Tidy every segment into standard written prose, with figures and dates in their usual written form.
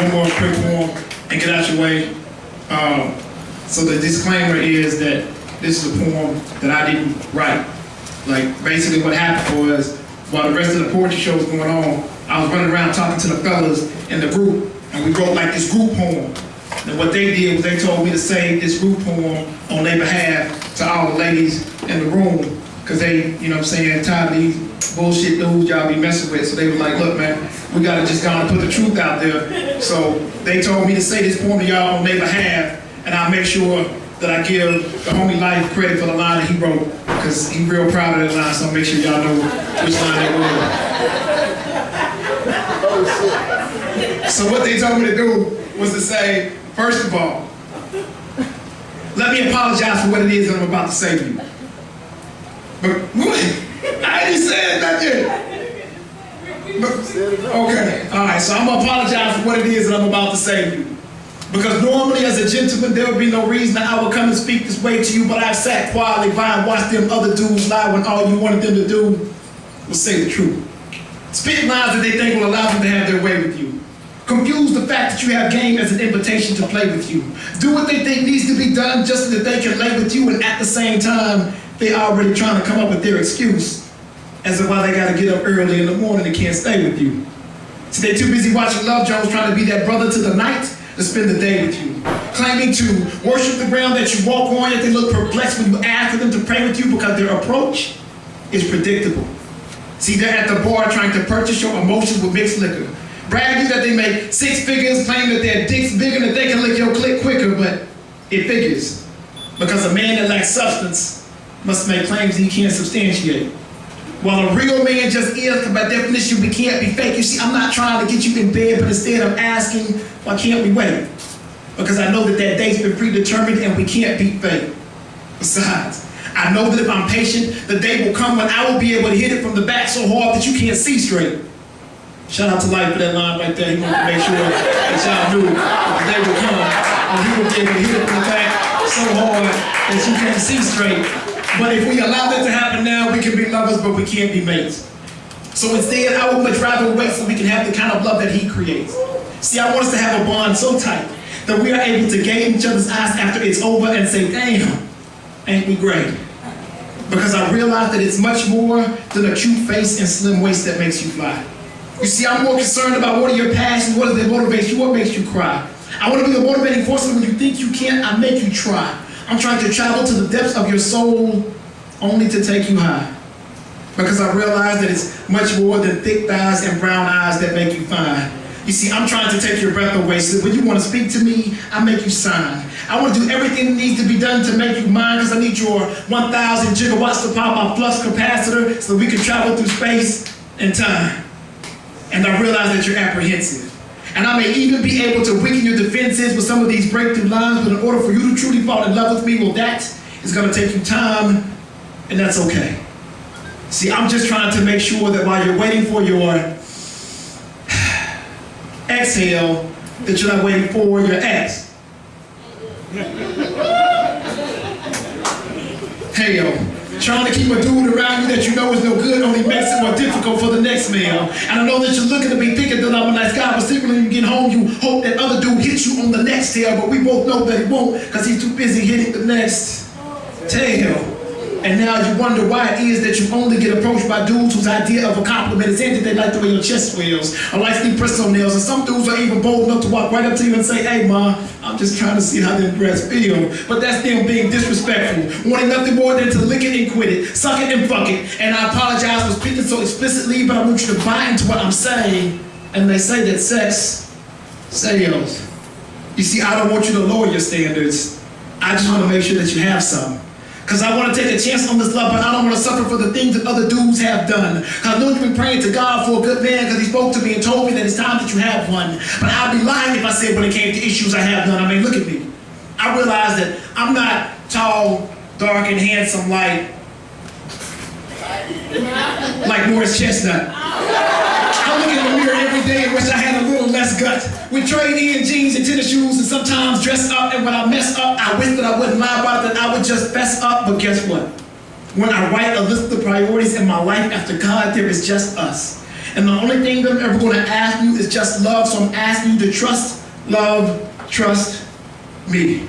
one more quick poem and get out your way. So the disclaimer is that this is a poem that I didn't write. Like, basically what happened was, while the rest of the poetry show was going on, I was running around talking to the fellas in the group, and we wrote like this group poem. And what they did was they told me to say this group poem on their behalf to all the ladies in the room, because they, you know what I'm saying, tired of these bullshit dudes y'all be messing with. So they were like, look man, we gotta just kind of put the truth out there. So they told me to say this poem to y'all on their behalf, and I'll make sure that I give the homie Life credit for the line that he wrote, because he's real proud of that line, so I'll make sure y'all know which line that was. So what they told me to do was to say, first of all, let me apologize for what it is that I'm about to say to you. But what? I ain't said nothing. Okay, all right, so I'm gonna apologize for what it is that I'm about to say to you. Because normally as a gentleman, there would be no reason that I would come and speak this way to you, but I've sat quietly by and watched them other dudes lie when all you wanted them to do was say the truth. Spit lines that they think will allow them to have their way with you. Confuse the fact that you have game as an invitation to play with you. Do what they think needs to be done just so that they can lay with you, and at the same time, they already trying to come up with their excuse as to why they gotta get up early in the morning and can't stay with you. So they're too busy watching Love Jones trying to be that brother to the night to spend the day with you. Claiming to worship the ground that you walk on, yet they look perplexed when you ask for them to pray with you because their approach is predictable. See, they're at the bar trying to purchase your emotions with mixed liquor. Brag you that they make 6 figures, claim that their dick's bigger, that they can lick your click quicker, but it figures. Because a man that lacks substance must make claims he can't substantiate. While a real man just is, because by definition we can't be fake. You see, I'm not trying to get you in bed, but instead I'm asking, why can't we wait? Because I know that that date's been predetermined and we can't beat fate. Besides, I know that if I'm patient, the day will come when I will be able to hit it from the back so hard that you can't see straight. Shout out to Life for that line right there. He wanted to make sure that y'all knew that the day will come when he will be able to hit it from the back so hard that you can't see straight. But if we allow that to happen now, we can be lovers, but we can't be mates. So instead, I would much rather wait so we can have the kind of love that he creates. See, I want us to have a bond so tight that we are able to gaze each other's eyes after it's over and say, damn, ain't we great? Because I realize that it's much more than a cute face and slim waist that makes you fly. You see, I'm more concerned about what are your passions, what is that motivates you, what makes you cry. I want to be the motivating force when you think you can't, I make you try. I'm trying to travel to the depths of your soul only to take you high. Because I realize that it's much more than thick thighs and brown eyes that make you fine. You see, I'm trying to take your breath away, so when you want to speak to me, I make you sign. I want to do everything that needs to be done to make you mine, because I need your 1,000 gigawatts to pop my flux capacitor so we can travel through space and time. And I realize that you're apprehensive. And I may even be able to weaken your defenses with some of these breakthrough lines, but in order for you to truly fall in love with me, well, that is going to take you time, and that's okay. See, I'm just trying to make sure that while you're waiting for your exhale, that you're not waiting for your ex. Hey, yo. Trying to keep a dude around you that you know is no good only makes it more difficult for the next male. And I know that you're looking to be thinking that I'm a nice guy, but secretly when you get home, you hope that other dude hits you on the next tail, but we both know that he won't because he's too busy hitting the next tail. And now you wonder why it is that you only get approached by dudes whose idea of a compliment is that they like the way your chest swells, or like sleep press on nails, and some dudes are even bold enough to walk right up to you and say, hey ma, I'm just trying to see how them breasts feel. But that's them being disrespectful, wanting nothing more than to lick it and quit it, suck it and fuck it. And I apologize for speaking so explicitly, but I want you to buy into what I'm saying. And they say that sex sells. You see, I don't want you to lower your standards. I just want to make sure that you have some. Because I want to take a chance on this love, but I don't want to suffer for the things that other dudes have done. I know you've been praying to God for a good man because he spoke to me and told me that it's time that you have one. But I'd be lying if I said when it came to issues I have none. I mean, look at me. I realize that I'm not tall, dark, and handsome like Morris Chestnut. I look in the mirror every day and wish I had a little less gut. We trade in jeans and tennis shoes and sometimes dress up, and when I mess up, I wish that I wouldn't lie about it, that I would just fess up, but guess what? When I write a list of priorities in my life after God, there is just us. And the only thing that I'm ever going to ask you is just love. So I'm asking you to trust, love, trust me.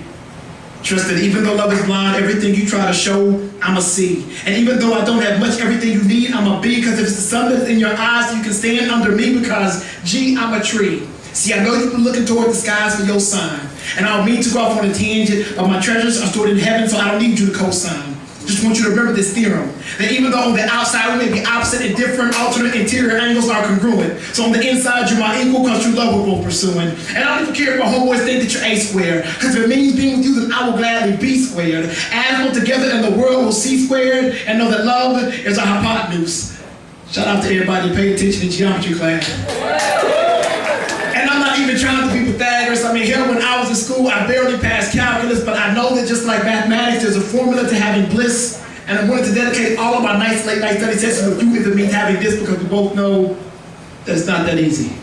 Trust that even though love is blind, everything you try to show, I'm a see. And even though I don't have much, everything you need, I'm a be. Because if it's the sun that's in your eyes, you can stand under me because, G, I'm a tree. See, I know you've been looking toward the skies for your sign. And I don't mean to go off on a tangent, but my treasures are stored in heaven, so I don't need you to co-sign. Just want you to remember this theorem, that even though on the outside we may be opposite and different, alternate interior angles are congruent. So on the inside you're my equal because true love we're both pursuing. And I don't even care if my homeboys think that you're A squared, because if it means being with you, then I will gladly be squared. Add them together and the world will see squared, and know that love is a hypotenuse. Shout out to everybody who paid attention in geometry class. And I'm not even trying to be Pythagoras. I mean, here when I was in school, I barely passed calculus, but I know that just like mathematics, there's a formula to having bliss. And I wanted to dedicate all of my nice late night study sessions with you if it means having this, because we both know that it's not that easy.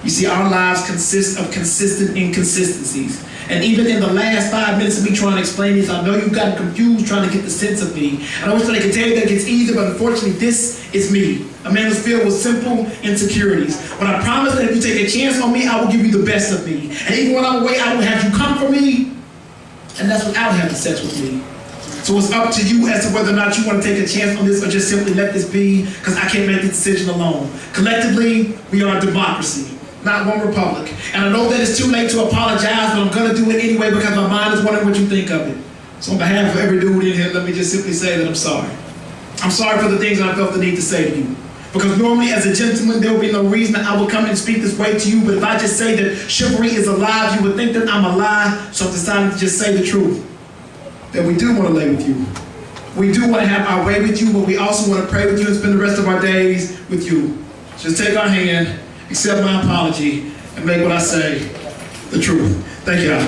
You see, our lives consist of consistent inconsistencies. And even in the last 5 minutes of me trying to explain this, I know you've gotten confused trying to get the sense of me. And I wish that I could tell you that it gets easier, but unfortunately, this is me. A man who's filled with simple insecurities. But I promise that if you take a chance on me, I will give you the best of me. And even when I'm away, I will have you come for me. And that's without having sex with me. So it's up to you as to whether or not you want to take a chance on this or just simply let this be, because I can't make this decision alone. Collectively, we are a democracy, not one republic. And I know that it's too late to apologize, but I'm going to do it anyway because my mind is wondering what you think of it. So on behalf of every dude in here, let me just simply say that I'm sorry. I'm sorry for the things that I felt the need to say to you. Because normally as a gentleman, there will be no reason that I will come and speak this way to you, but if I just say that chivalry is alive, you would think that I'm a lie, so I've decided to just say the truth. That we do want to lay with you. We do want to have our way with you, but we also want to pray with you and spend the rest of our days with you. Just take our hand, accept my apology, and make what I say the truth. Thank y'all.